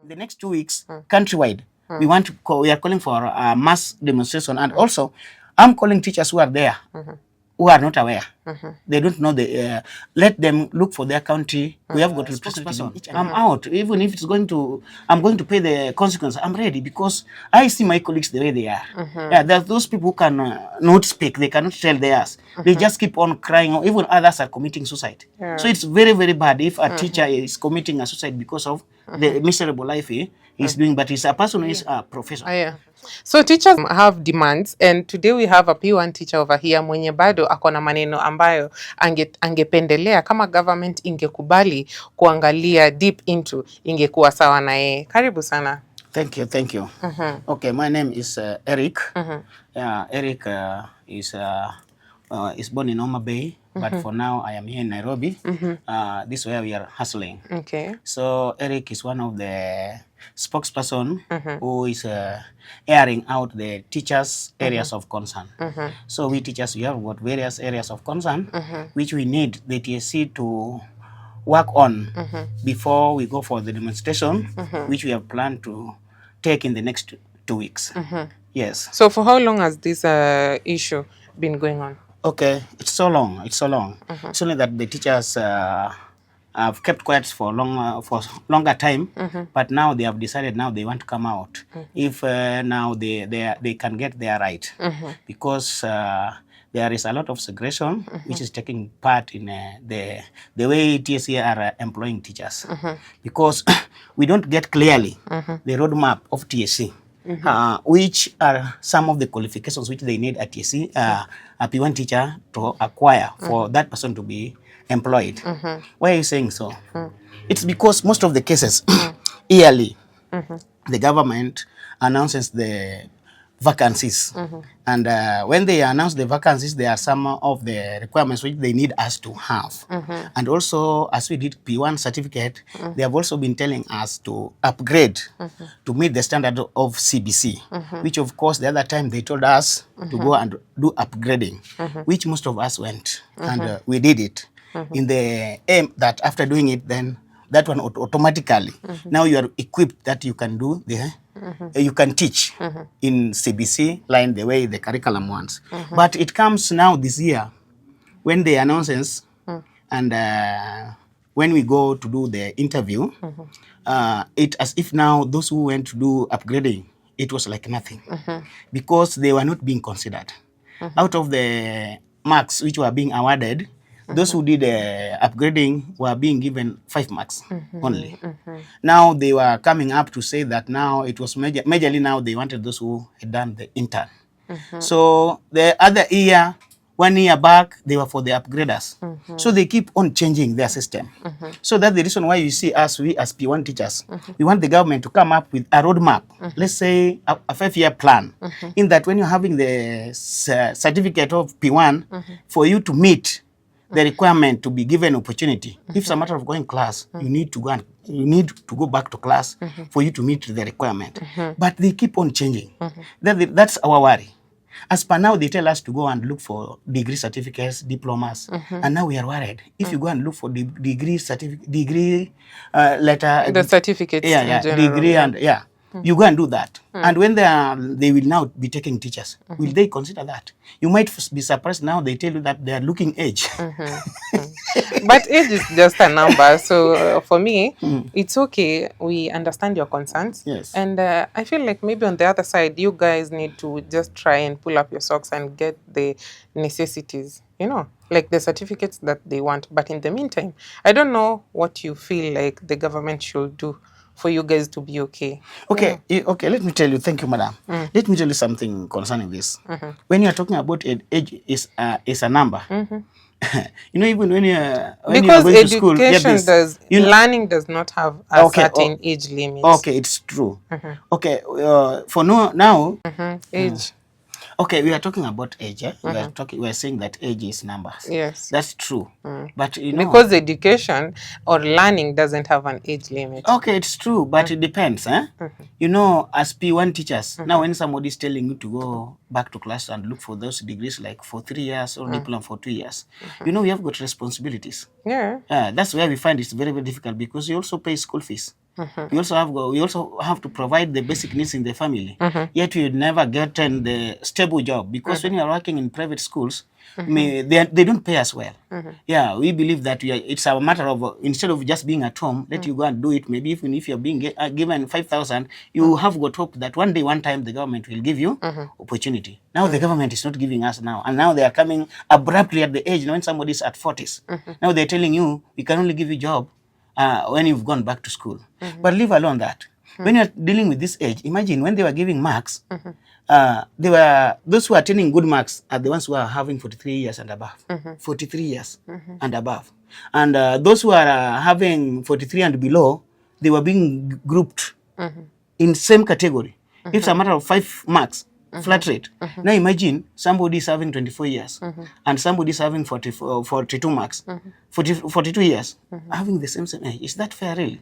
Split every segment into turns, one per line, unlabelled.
the next 2 weeks, countrywide, we are calling for a mass demonstration. And also, I'm calling teachers who are there, who are not aware. They don't know let them look for their country. We have got a spokesperson. I'm out. Even if I'm going to pay the consequence. I'm ready because I see my colleagues the way they are. Yeah, there's those people who can not speak. They cannot tell theirs. They just keep on crying. Even others are committing suicide. So it's very, very bad if a teacher is committing a suicide because of the miserable life he's doing. But he's a person who is a professor.
So teachers have demands, and today we have a P1 teacher over here mwenye bado akona maneno ambayo angependelea kama government ingekubali kuangalia deep into, ingekuwa sawa na yeye. Karibu sana.
Thank you. Okay, my name is Eric. Eric is born in Homa Bay, but for now I am here in Nairobi. This is where we are hustling.
Okay.
So Eric is one of the spokesperson who is airing out the teachers' areas of concern. So we teachers, we have got various areas of concern which we need the TSC to work on before we go for the demonstration, which we have planned to take in the next 2 weeks. Yes.
So for how long has this issue been going on?
Okay, it's so long. It's only that the teachers have kept quiet for longer time, but now they have decided now they want to come out. If now they can get their right, because there is a lot of segregation which is taking part in the way TSC are employing teachers, because we don't get clearly the roadmap of TSC. Which are some of the qualifications which they need at TSC, a P1 teacher to acquire for that person to be employed. Why are you saying so? It's because most of the cases, yearly, the government announces the vacancies. And when they announce the vacancies, there are some of the requirements which they need us to have. And also, as we did P1 certificate, they have also been telling us to upgrade to meet the standard of CBC, which of course the other time they told us to go and do upgrading, which most of us went. And we did it in the aim that after doing it, then that one automatically, now you are equipped that you can do you can teach in CBC line the way the curriculum wants. But it comes now this year when they announces and when we go to do the interview, it as if now those who went to do upgrading, it was like nothing, because they were not being considered. Out of the marks which were being awarded, those who did upgrading were being given 5 marks only. Now they were coming up to say that now it was majorly now they wanted those who had done the intern. So the other year, 1 year back, they were for the upgraders. So they keep on changing their system. So that's the reason why you see us, we as P1 teachers, we want the government to come up with a roadmap, let's say a 5-year plan, in that when you're having the certificate of P1, for you to meet the requirement to be given opportunity. If it's a matter of going class, you need to go back to class for you to meet the requirement. But they keep on changing. That's our worry. As per now, they tell us to go and look for degree certificates, diplomas, and now we are worried. If you go and look for degree letter,
the certificates,
degree, and you go and do that. And when they will now be taking teachers, will they consider that? You might be surprised now they tell you that they are looking age.
But age is just a number. So for me, it's okay. We understand your concerns.
Yes.
And I feel like maybe on the other side, you guys need to just try and pull up your socks and get the necessities, like the certificates that they want. But in the meantime, I don't know what you feel like the government should do for you guys to be okay.
Okay, let me tell you. Thank you, madam. Let me tell you something concerning this. When you are talking about age is a number. Even when you're going to school,
learning does not have a certain age limit.
Okay, it's true. Okay, for now,
age.
Okay, we are talking about age. We are saying that age is numbers.
Yes,
that's true. But
because education or learning doesn't have an age limit.
Okay, it's true, but it depends. As P1 teachers, now when somebody is telling you to go back to class and look for those degrees like for 3 years or diploma for 2 years, we have got responsibilities.
Yeah.
That's where we find it's very, very difficult, because you also pay school fees. We also have to provide the basic needs in the family. Yet you never get the stable job, because when you are working in private schools, they don't pay as well. Yeah, we believe that it's a matter of instead of just being at home, let you go and do it. Maybe even if you're being given 5,000, you have got hope that one day, one time, the government will give you opportunity. Now the government is not giving us now, and now they are coming abruptly at the age when somebody is at 40s. Now they're telling you we can only give you job when you've gone back to school. But leave alone that. When you're dealing with this age, imagine when they were giving marks, those who are attaining good marks are the ones who are having 43 years and above. 43 years and above. And those who are having 43 and below, they were being grouped in same category. It's a matter of 5 marks. Flat rate. Now imagine somebody is having 24 years and somebody is having 42 marks, 42 years, having the same age. Is that fair, really?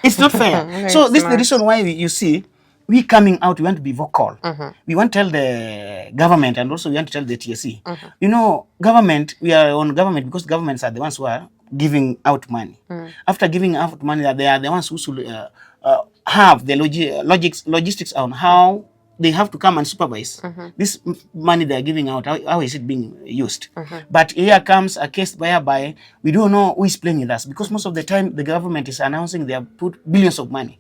It's not fair. So this is the reason why you see, we coming out, we want to be vocal. We want to tell the government, and also we want to tell the TSC. You know, government, we are on government because governments are the ones who are giving out money. After giving out money, they are the ones who should have the logistics on how they have to come and supervise this money they are giving out. How is it being used? But here comes a case whereby we don't know who is playing with us, because most of the time the government is announcing they have put billions of money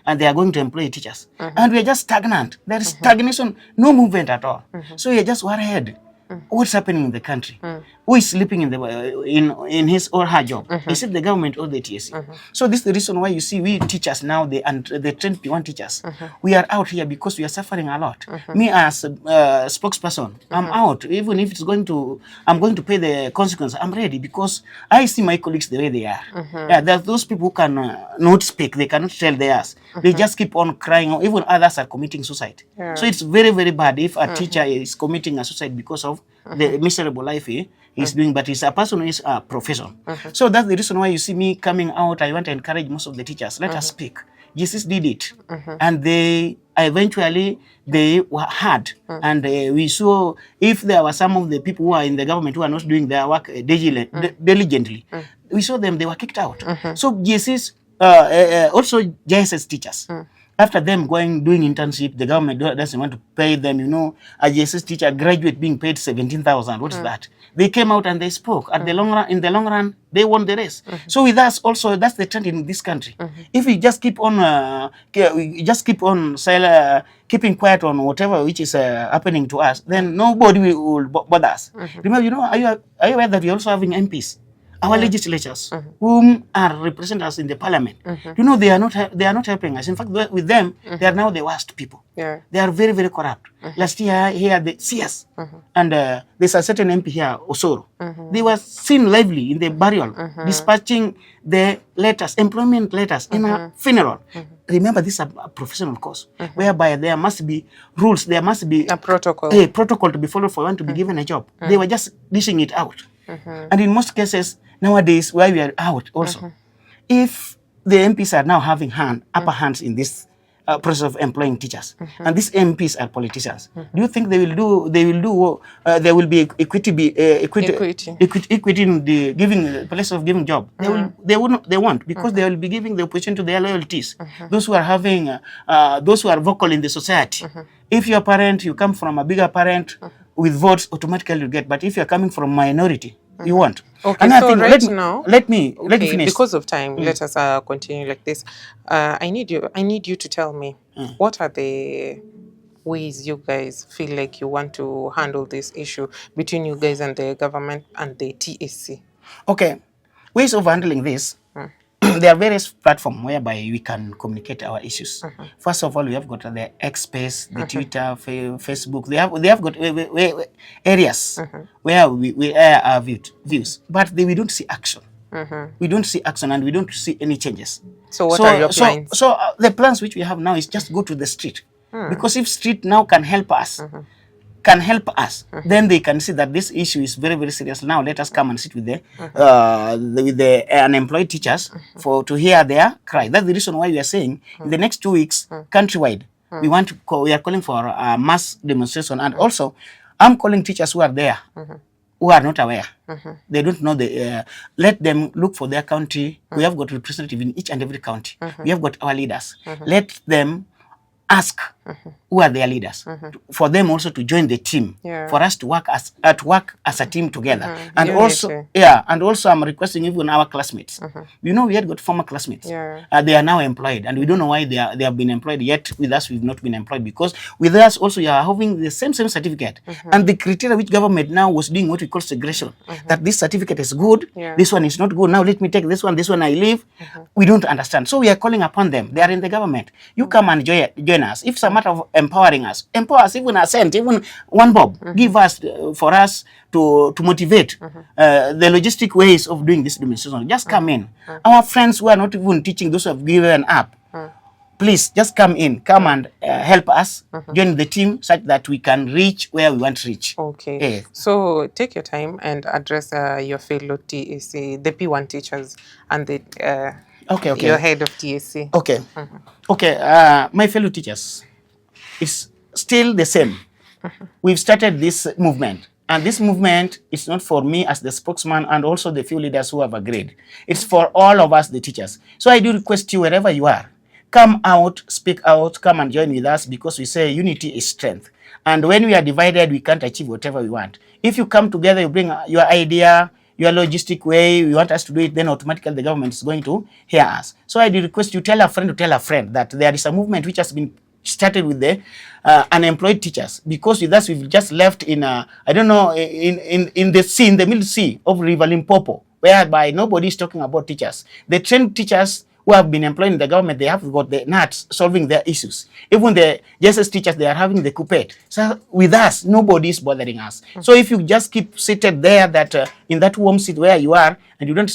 and they are going to employ teachers, and we are just stagnant. There is stagnation, no movement at all. So we are just worried. What's happening in the country? Who is sleeping in his or her job? Is it the government or the TSC? So this is the reason why you see we teachers now, the trained P1 teachers, we are out here because we are suffering a lot. Me as a spokesperson, I'm out. Even if I'm going to pay the consequence, I'm ready, because I see my colleagues the way they are. Yeah, there's those people who can not speak, they cannot tell theirs. They just keep on crying. Even others are committing suicide. So it's very, very bad if a teacher is committing a suicide because of the miserable life he is doing, but he's a person who is a profession. So that's the reason why you see me coming out. I want to encourage most of the teachers, let us speak. Jesus did it, and they eventually were heard, and we saw if there were some of the people who are in the government who are not doing their work diligently, we saw them, they were kicked out. So Jesus, also JSS teachers, after them doing internship, the government doesn't want to pay them. You know, a JSS teacher graduate being paid 17,000. What is that? They came out and they spoke. At the long run, in the long run, they won the race. So with us also, that's the trend in this country. If we just keep on, keeping quiet on whatever which is happening to us, then nobody will bother us. Remember, you know, are you aware that we're also having MPs? Our legislatures, whom are represent us in the parliament, you know, they are not helping us. In fact, with them, they are now the worst people. They are very, very corrupt. Last year, here the CS, and there's a certain MP here, Osoro. They were seen lively in the burial, dispatching the letters, employment letters, in a funeral. Remember, this is a professional course, whereby there must be rules, there must be a protocol to be followed for one to be given a job. They were just dishing it out. And in most cases, nowadays, where we are out also, if the MPs are now having upper hands in this process of employing teachers, and these MPs are politicians, do you think there will be equity in the giving place of giving job? They won't, because they will be giving the opportunity to their loyalties. Those who are having, those who are vocal in the society. If your parent, you come from a bigger parent, with votes automatically you get, but if you're coming from minority, you won't.
Okay,
and
so let me finish.
Because
of time, let us continue like this. I need you to tell me, what are the ways you guys feel like you want to handle this issue between you guys and the government and the TSC?
Okay, ways of handling this. There are various platforms whereby we can communicate our issues. First of all, we have got the X space, the Twitter, Facebook. They have got areas where we air our views, but we don't see action. We don't see action, and we don't see any changes.
So what are your plans?
So the plans which we have now is just go to the street, because if street now can help us. Then they can see that this issue is very, very serious. Now let us come and sit with the unemployed teachers to hear their cry. That's the reason why we are saying in the next 2 weeks, countrywide, we are calling for a mass demonstration, and also I'm calling teachers who are there who are not aware. They don't know the. Let them look for their county. We have got representative in each and every county. We have got our leaders. Let them ask who are their leaders, for them also to join the team, for us to work as a team together. And also, and also I'm requesting even our classmates. You know, we had got former classmates. They are now employed, and we don't know why they have been employed, yet with us we've not been employed, because with us also you are having the same certificate. And the criteria which government now was doing what we call segregation, that this certificate is good, this one is not good, now let me take this one I leave. We don't understand. So we are calling upon them. They are in the government. You come and join us. If it's a matter of empowering us, empower us, even a cent, even one bob, give us for us to motivate the logistic ways of doing this demonstration. Just come in. Our friends who are not even teaching, those who have given up, please just come in, and help us join the team, such that we can reach where we want to reach.
Okay. So take your time and address your fellow TAC, the P1 teachers, and the your head of TAC.
My fellow teachers, it's still the same. We've started this movement, and this movement is not for me as the spokesman and also the few leaders who have agreed. It's for all of us, the teachers. So I do request you, wherever you are, come out, speak out, come and join with us, because we say unity is strength. And when we are divided, we can't achieve whatever we want. If you come together, you bring your idea, your logistic way, you want us to do it, then automatically the government is going to hear us. So I do request you, tell a friend to tell a friend that there is a movement which has been started with the unemployed teachers, because with us we've just left in I don't know, in the sea, in the middle sea of River Limpopo, whereby nobody is talking about teachers. The trained teachers who have been employed in the government, they have got the nuts solving their issues. Even the JSS teachers, they are having the coupé. So with us, nobody is bothering us. So if you just keep seated there, that in that warm seat where you are, and you don't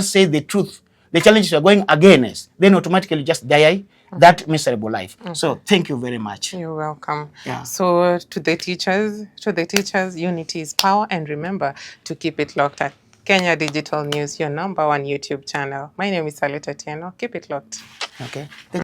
say the truth, the challenges you are going against, then automatically just die that miserable life. So thank you very much.
You're welcome. So to the teachers, unity is power, and remember to keep it locked at Kenya Digital News, your #1 YouTube channel. My name is Salita Tieno. Keep it locked.
Okay.